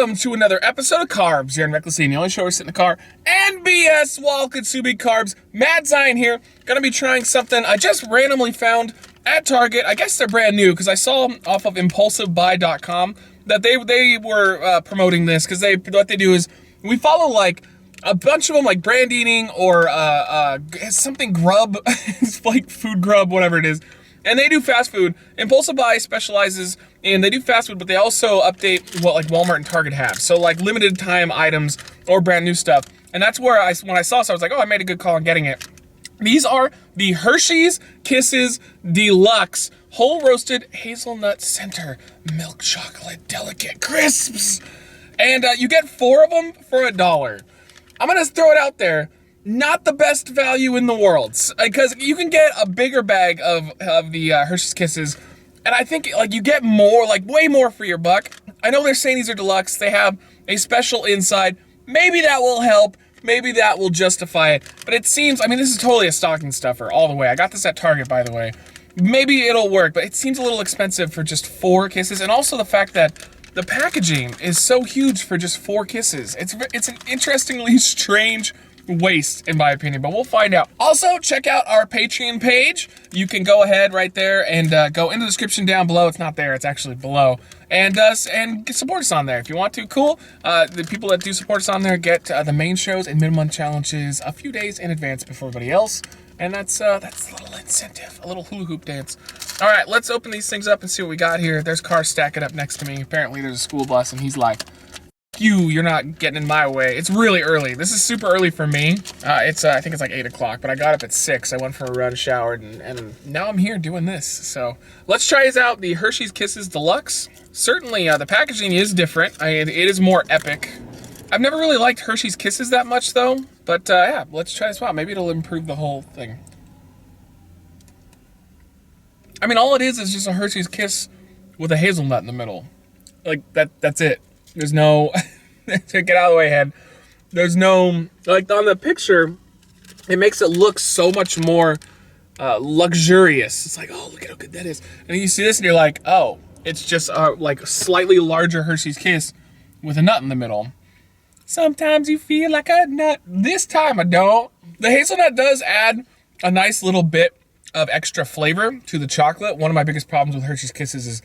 Welcome to another episode of Carbs here on WrecklessEating, the only show where we sit in the car and BS while consuming carbs. Mad Zion here, gonna be trying something I just randomly found at Target. I guess they're brand new because I saw them off of impulsivebuy.com that they were promoting this because what they do is we follow like a bunch of them, like brand eating or something grub, it's like food grub, whatever it is. And they do fast food. Impulsive Buy specializes in, they do fast food, but they also update what like Walmart and Target have. So like limited time items or brand new stuff. And that's where when I saw this, I was like, oh, I made a good call on getting it. These are the Hershey's Kisses Deluxe Whole Roasted Hazelnut Center Milk Chocolate Delicate Crisps. And you get 4 of them for $1. I'm gonna throw it out there. Not the best value in the world, because you can get a bigger bag of the Hershey's Kisses, and I think like you get more, like way more for your buck. I know they're saying these are deluxe. They have a special inside. Maybe that will help. Maybe that will justify it. But it seems, I mean, this is totally a stocking stuffer all the way. I got this at Target, by the way. Maybe it'll work, but it seems a little expensive for just 4 kisses, and also the fact that the packaging is so huge for just 4 kisses. It's an interestingly strange waste, in my opinion, but we'll find out. Also, check out our Patreon page. You can go ahead right there and go in the description down below. It's not there, it's actually below. And support us on there if you want to. Cool. The people that do support us on there get the main shows and minimum challenges a few days in advance before everybody else. And that's a little incentive, a little hula hoop dance. All right, let's open these things up and see what we got here. There's cars stacking up next to me. Apparently there's a school bus and he's like, you're not getting in my way. It's really early. This is super early for me. I think it's like 8 o'clock, but I got up at 6. I went for a run, showered, and now I'm here doing this. So let's try this out, the Hershey's Kisses Deluxe. Certainly the packaging is different. It is more epic. I've never really liked Hershey's Kisses that much though, but yeah, let's try this out. Maybe it'll improve the whole thing. I mean, all it is just a Hershey's Kiss with a hazelnut in the middle. Like that's it. There's no, get out of the way, head. There's no, like on the picture, it makes it look so much more luxurious. It's like, oh, look at how good that is. And you see this and you're like, oh, it's just like a slightly larger Hershey's Kiss with a nut in the middle. Sometimes you feel like a nut. This time I don't. The hazelnut does add a nice little bit of extra flavor to the chocolate. One of my biggest problems with Hershey's Kisses is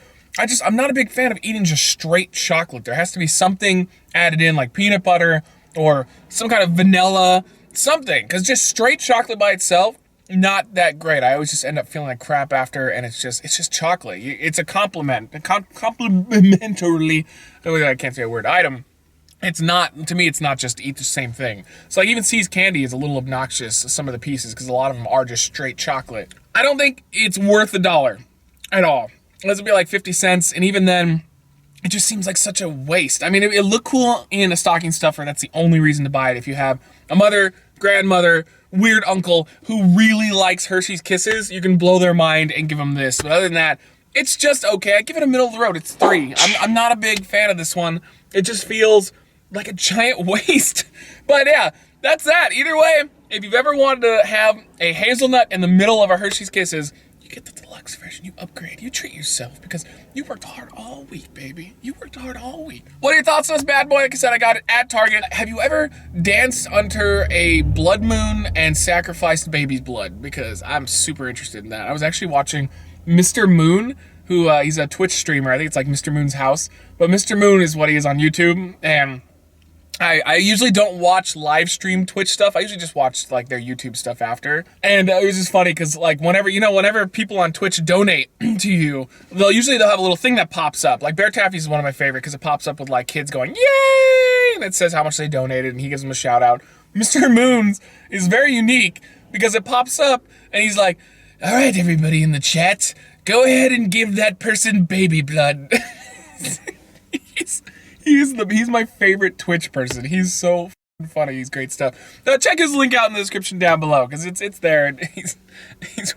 I'm not a big fan of eating just straight chocolate. There has to be something added in, like peanut butter or some kind of vanilla, something. Because just straight chocolate by itself, not that great. I always just end up feeling like crap after, and it's just chocolate. It's a compliment, complimentarily, I can't say a word, item. It's not, to me, it's not just eat the same thing. So like even C's candy is a little obnoxious, some of the pieces, because a lot of them are just straight chocolate. I don't think it's worth $1 at all. This would be like 50 cents, and even then, it just seems like such a waste. I mean, it look cool in a stocking stuffer. That's the only reason to buy it. If you have a mother, grandmother, weird uncle who really likes Hershey's Kisses, you can blow their mind and give them this. But other than that, it's just okay. I give it a middle of the road. It's 3. I'm not a big fan of this one. It just feels like a giant waste. But yeah, that's that. Either way, if you've ever wanted to have a hazelnut in the middle of a Hershey's Kisses, get the deluxe version, you upgrade, you treat yourself because you worked hard all week, baby. You worked hard all week. What are your thoughts on this bad boy? Like I said, I got it at Target. Have you ever danced under a blood moon and sacrificed baby's blood? Because I'm super interested in that. I was actually watching Mr. Moon, who he's a Twitch streamer. I think it's like Mr. Moon's house. But Mr. Moon is what he is on YouTube, and I usually don't watch live stream Twitch stuff. I usually just watch like their YouTube stuff after. And it was just funny because like whenever people on Twitch donate to you, they'll have a little thing that pops up. Like Bear Taffy's is one of my favorite because it pops up with like kids going, yay! And it says how much they donated and he gives them a shout out. Mr. Moon's is very unique because it pops up and he's like, all right, everybody in the chat, go ahead and give that person baby blood. He's my favorite Twitch person. He's so funny. He's great stuff. Now check his link out in the description down below because it's there and he's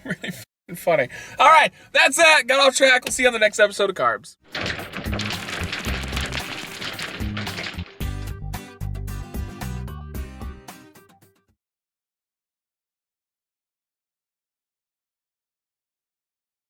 really funny. All right, that's that. Got off track. We'll see you on the next episode of Carbs.